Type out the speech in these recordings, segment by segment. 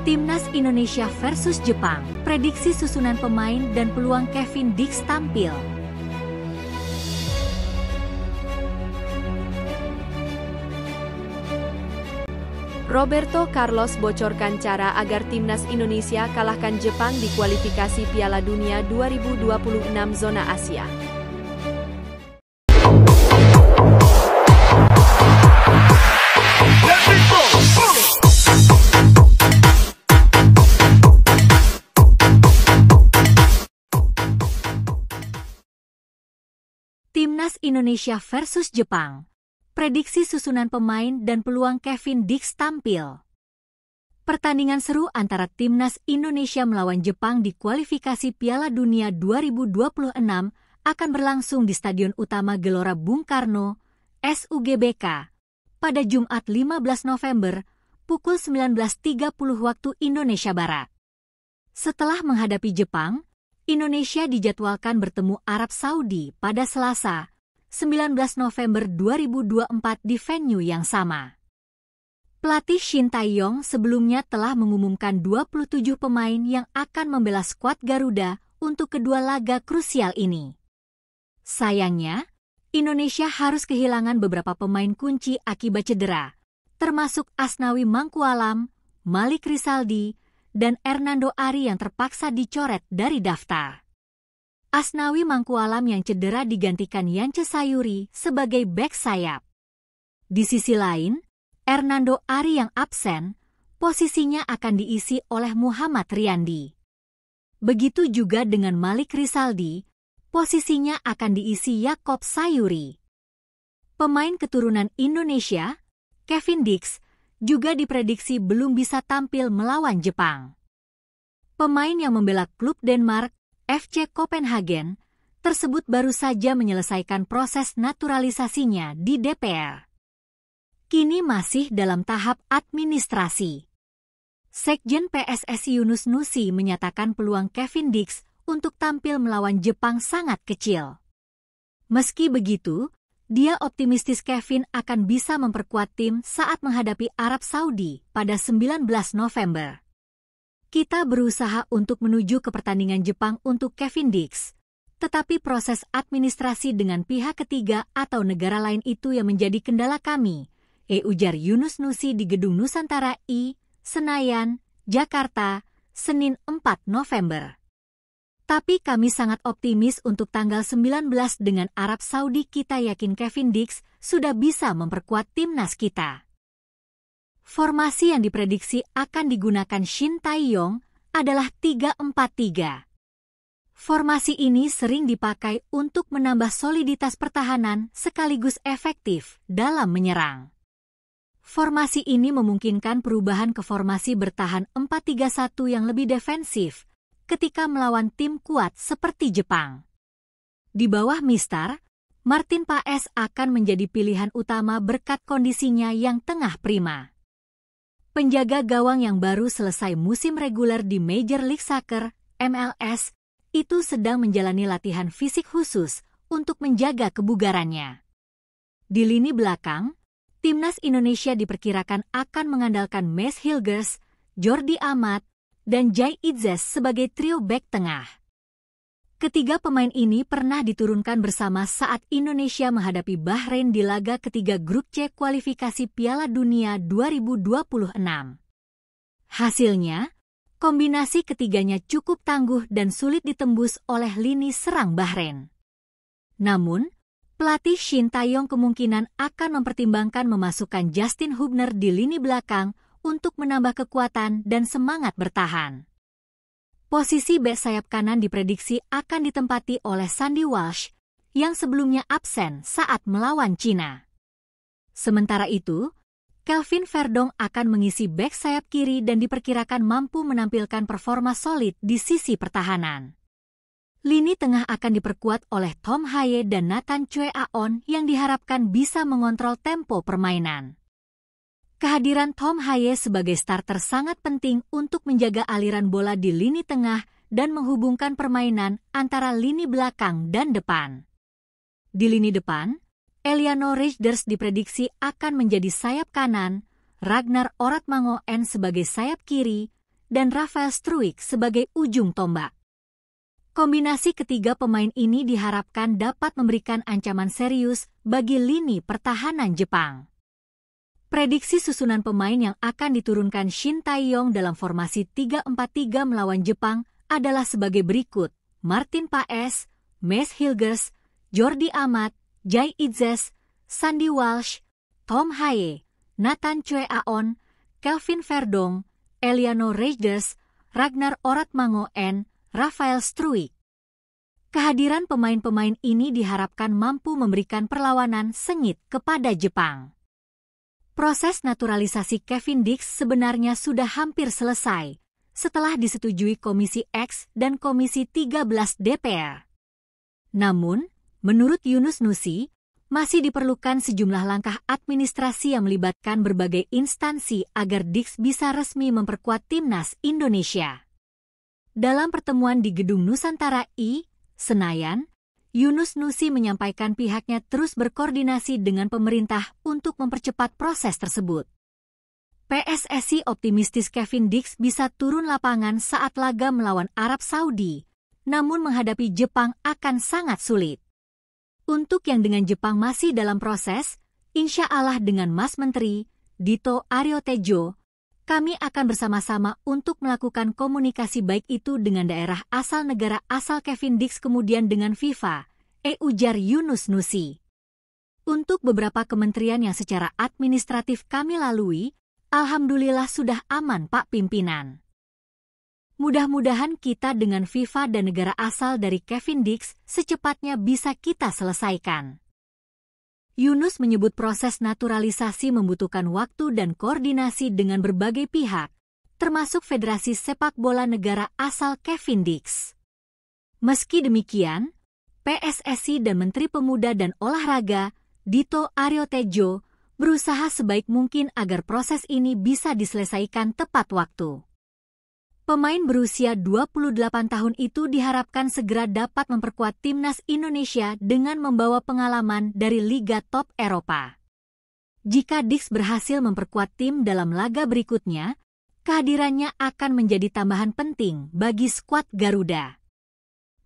Timnas Indonesia versus Jepang, prediksi susunan pemain dan peluang Kevin Dix tampil. Roberto Carlos bocorkan cara agar Timnas Indonesia kalahkan Jepang di kualifikasi Piala Dunia 2026 zona Asia. Timnas Indonesia versus Jepang. Prediksi susunan pemain dan peluang Kevin Dix tampil. Pertandingan seru antara Timnas Indonesia melawan Jepang di kualifikasi Piala Dunia 2026 akan berlangsung di Stadion Utama Gelora Bung Karno, SUGBK, pada Jumat 15 November, pukul 19.30 waktu Indonesia Barat. Setelah menghadapi Jepang, Indonesia dijadwalkan bertemu Arab Saudi pada Selasa, 19 November 2024 di venue yang sama. Pelatih Shin Tae-yong sebelumnya telah mengumumkan 27 pemain yang akan membela skuad Garuda untuk kedua laga krusial ini. Sayangnya, Indonesia harus kehilangan beberapa pemain kunci akibat cedera, termasuk Asnawi Mangkualam, Malik Rizaldi, dan Hernando Ari yang terpaksa dicoret dari daftar. Asnawi Mangkualam yang cedera digantikan Yance Sayuri sebagai bek sayap. Di sisi lain, Hernando Ari yang absen, posisinya akan diisi oleh Muhammad Riyandi. Begitu juga dengan Malik Rizaldi, posisinya akan diisi Yakob Sayuri. Pemain keturunan Indonesia, Kevin Dix, juga diprediksi belum bisa tampil melawan Jepang. Pemain yang membela klub Denmark, FC Copenhagen, tersebut baru saja menyelesaikan proses naturalisasinya di DPR. Kini masih dalam tahap administrasi. Sekjen PSSI Yunus Nusi menyatakan peluang Kevin Dix untuk tampil melawan Jepang sangat kecil. Meski begitu, dia optimistis Kevin akan bisa memperkuat tim saat menghadapi Arab Saudi pada 19 November. Kita berusaha untuk menuju ke pertandingan Jepang untuk Kevin Dix, tetapi proses administrasi dengan pihak ketiga atau negara lain itu yang menjadi kendala kami, ujar Yunus Nusi di Gedung Nusantara I, Senayan, Jakarta, Senin 4 November. Tapi kami sangat optimis untuk tanggal 19 dengan Arab Saudi. Kita yakin Kevin Dix sudah bisa memperkuat timnas kita. Formasi yang diprediksi akan digunakan Shin Tae-yong adalah 3-4-3. Formasi ini sering dipakai untuk menambah soliditas pertahanan sekaligus efektif dalam menyerang. Formasi ini memungkinkan perubahan ke formasi bertahan 4-3-1 yang lebih defensif ketika melawan tim kuat seperti Jepang. Di bawah Mister Martin Paes akan menjadi pilihan utama berkat kondisinya yang tengah prima. Penjaga gawang yang baru selesai musim reguler di Major League Soccer, MLS, itu sedang menjalani latihan fisik khusus untuk menjaga kebugarannya. Di lini belakang, Timnas Indonesia diperkirakan akan mengandalkan Maes Hilgers, Jordi Amat, dan Jai Itzes sebagai trio bek tengah. Ketiga pemain ini pernah diturunkan bersama saat Indonesia menghadapi Bahrain di laga ketiga Grup C kualifikasi Piala Dunia 2026. Hasilnya, kombinasi ketiganya cukup tangguh dan sulit ditembus oleh lini serang Bahrain. Namun, pelatih Shin Tae-yong kemungkinan akan mempertimbangkan memasukkan Justin Hubner di lini belakang untuk menambah kekuatan dan semangat bertahan. Posisi bek sayap kanan diprediksi akan ditempati oleh Sandy Walsh, yang sebelumnya absen saat melawan Cina. Sementara itu, Kelvin Verdong akan mengisi bek sayap kiri dan diperkirakan mampu menampilkan performa solid di sisi pertahanan. Lini tengah akan diperkuat oleh Tom Haye dan Nathan Choi Aon yang diharapkan bisa mengontrol tempo permainan. Kehadiran Tom Haye sebagai starter sangat penting untuk menjaga aliran bola di lini tengah dan menghubungkan permainan antara lini belakang dan depan. Di lini depan, Eliano Reijnders diprediksi akan menjadi sayap kanan, Ragnar Oratmangoen sebagai sayap kiri, dan Rafael Struijk sebagai ujung tombak. Kombinasi ketiga pemain ini diharapkan dapat memberikan ancaman serius bagi lini pertahanan Jepang. Prediksi susunan pemain yang akan diturunkan Shin Tae-yong dalam formasi 3-4-3 melawan Jepang adalah sebagai berikut: Martin Paes, Mace Hilgers, Jordi Amat, Jai Itzes, Sandy Walsh, Tom Haye, Nathan Choi Aon, Kelvin Verdong, Eliano Reijers, Ragnar Oratmango and Rafael Struijk. Kehadiran pemain-pemain ini diharapkan mampu memberikan perlawanan sengit kepada Jepang. Proses naturalisasi Kevin Dix sebenarnya sudah hampir selesai setelah disetujui Komisi X dan Komisi 13 DPR. Namun, menurut Yunus Nusi, masih diperlukan sejumlah langkah administrasi yang melibatkan berbagai instansi agar Dix bisa resmi memperkuat timnas Indonesia. Dalam pertemuan di Gedung Nusantara I, Senayan, Yunus Nusi menyampaikan pihaknya terus berkoordinasi dengan pemerintah untuk mempercepat proses tersebut. PSSI optimistis Kevin Dix bisa turun lapangan saat laga melawan Arab Saudi, namun menghadapi Jepang akan sangat sulit. Untuk yang dengan Jepang masih dalam proses, insya Allah dengan Mas Menteri, Dito Aryo Tejo, kami akan bersama-sama untuk melakukan komunikasi baik itu dengan daerah asal negara asal Kevin Dix kemudian dengan FIFA, ujar Yunus Nusi. Untuk beberapa kementerian yang secara administratif kami lalui, alhamdulillah sudah aman Pak Pimpinan. Mudah-mudahan kita dengan FIFA dan negara asal dari Kevin Dix secepatnya bisa kita selesaikan. Yunus menyebut proses naturalisasi membutuhkan waktu dan koordinasi dengan berbagai pihak, termasuk Federasi Sepak Bola Negara asal Kevin Dix. Meski demikian, PSSI dan Menteri Pemuda dan Olahraga, Dito Aryo Tejo, berusaha sebaik mungkin agar proses ini bisa diselesaikan tepat waktu. Pemain berusia 28 tahun itu diharapkan segera dapat memperkuat timnas Indonesia dengan membawa pengalaman dari Liga Top Eropa. Jika Dix berhasil memperkuat tim dalam laga berikutnya, kehadirannya akan menjadi tambahan penting bagi skuad Garuda.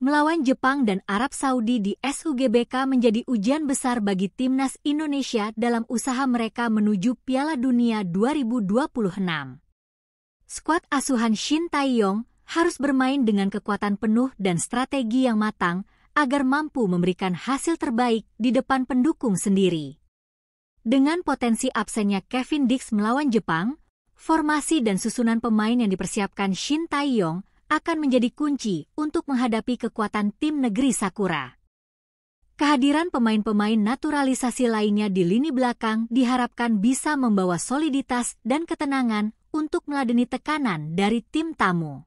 Melawan Jepang dan Arab Saudi di SUGBK menjadi ujian besar bagi timnas Indonesia dalam usaha mereka menuju Piala Dunia 2026. Skuad asuhan Shin Tae-yong harus bermain dengan kekuatan penuh dan strategi yang matang agar mampu memberikan hasil terbaik di depan pendukung sendiri. Dengan potensi absennya Kevin Dix melawan Jepang, formasi dan susunan pemain yang dipersiapkan Shin Tae-yong akan menjadi kunci untuk menghadapi kekuatan tim negeri Sakura. Kehadiran pemain-pemain naturalisasi lainnya di lini belakang diharapkan bisa membawa soliditas dan ketenangan untuk meladeni tekanan dari tim tamu.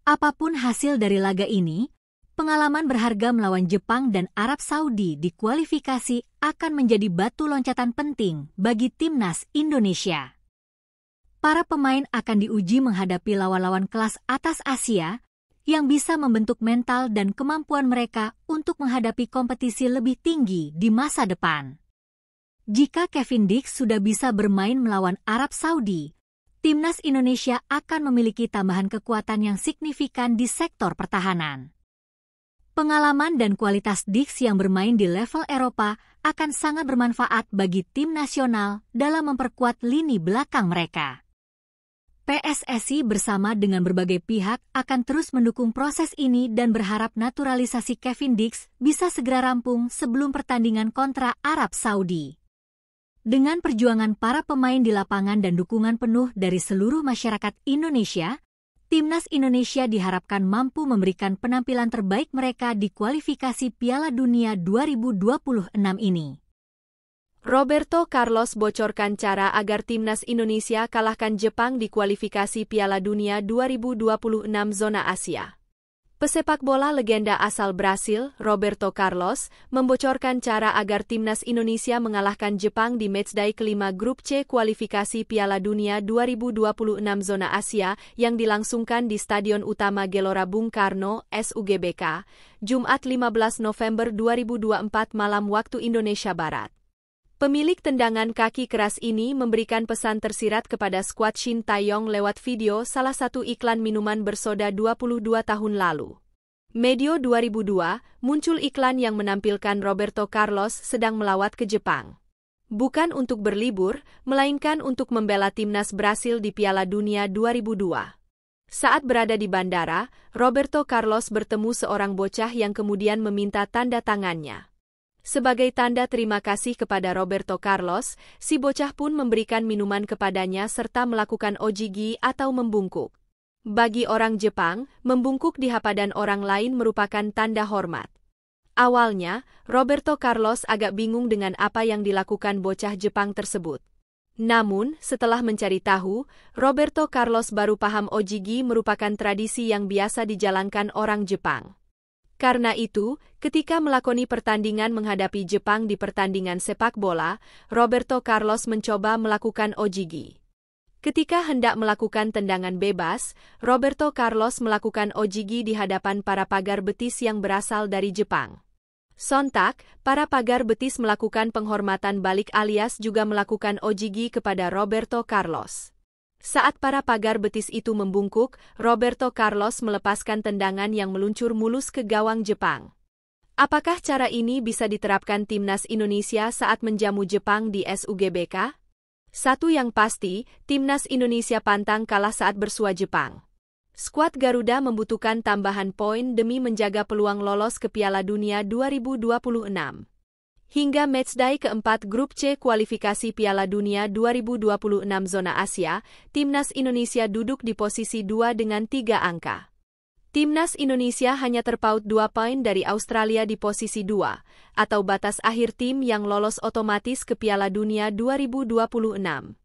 Apapun hasil dari laga ini, pengalaman berharga melawan Jepang dan Arab Saudi di kualifikasi akan menjadi batu loncatan penting bagi timnas Indonesia. Para pemain akan diuji menghadapi lawan-lawan kelas atas Asia yang bisa membentuk mental dan kemampuan mereka untuk menghadapi kompetisi lebih tinggi di masa depan. Jika Kevin Dix sudah bisa bermain melawan Arab Saudi, timnas Indonesia akan memiliki tambahan kekuatan yang signifikan di sektor pertahanan. Pengalaman dan kualitas Dix yang bermain di level Eropa akan sangat bermanfaat bagi tim nasional dalam memperkuat lini belakang mereka. PSSI bersama dengan berbagai pihak akan terus mendukung proses ini dan berharap naturalisasi Kevin Dix bisa segera rampung sebelum pertandingan kontra Arab Saudi. Dengan perjuangan para pemain di lapangan dan dukungan penuh dari seluruh masyarakat Indonesia, timnas Indonesia diharapkan mampu memberikan penampilan terbaik mereka di kualifikasi Piala Dunia 2026 ini. Roberto Carlos bocorkan cara agar timnas Indonesia kalahkan Jepang di kualifikasi Piala Dunia 2026 zona Asia. Pesepak bola legenda asal Brasil, Roberto Carlos, membocorkan cara agar timnas Indonesia mengalahkan Jepang di matchday kelima Grup C kualifikasi Piala Dunia 2026 zona Asia yang dilangsungkan di Stadion Utama Gelora Bung Karno, SUGBK, Jumat 15 November 2024 malam waktu Indonesia Barat. Pemilik tendangan kaki keras ini memberikan pesan tersirat kepada skuad Shin Taeyong lewat video salah satu iklan minuman bersoda 22 tahun lalu. Medio 2002, muncul iklan yang menampilkan Roberto Carlos sedang melawat ke Jepang. Bukan untuk berlibur, melainkan untuk membela timnas Brasil di Piala Dunia 2002. Saat berada di bandara, Roberto Carlos bertemu seorang bocah yang kemudian meminta tanda tangannya. Sebagai tanda terima kasih kepada Roberto Carlos, si bocah pun memberikan minuman kepadanya serta melakukan ojigi atau membungkuk. Bagi orang Jepang, membungkuk di hadapan orang lain merupakan tanda hormat. Awalnya, Roberto Carlos agak bingung dengan apa yang dilakukan bocah Jepang tersebut. Namun, setelah mencari tahu, Roberto Carlos baru paham ojigi merupakan tradisi yang biasa dijalankan orang Jepang. Karena itu, ketika melakoni pertandingan menghadapi Jepang di pertandingan sepak bola, Roberto Carlos mencoba melakukan ojigi. Ketika hendak melakukan tendangan bebas, Roberto Carlos melakukan ojigi di hadapan para pagar betis yang berasal dari Jepang. Sontak, para pagar betis melakukan penghormatan balik alias juga melakukan ojigi kepada Roberto Carlos. Saat para pagar betis itu membungkuk, Roberto Carlos melepaskan tendangan yang meluncur mulus ke gawang Jepang. Apakah cara ini bisa diterapkan timnas Indonesia saat menjamu Jepang di SUGBK? Satu yang pasti, timnas Indonesia pantang kalah saat bersua Jepang. Skuad Garuda membutuhkan tambahan poin demi menjaga peluang lolos ke Piala Dunia 2026. Hingga matchday keempat Grup C kualifikasi Piala Dunia 2026 zona Asia, timnas Indonesia duduk di posisi 2 dengan 3 angka. Timnas Indonesia hanya terpaut 2 poin dari Australia di posisi 2, atau batas akhir tim yang lolos otomatis ke Piala Dunia 2026.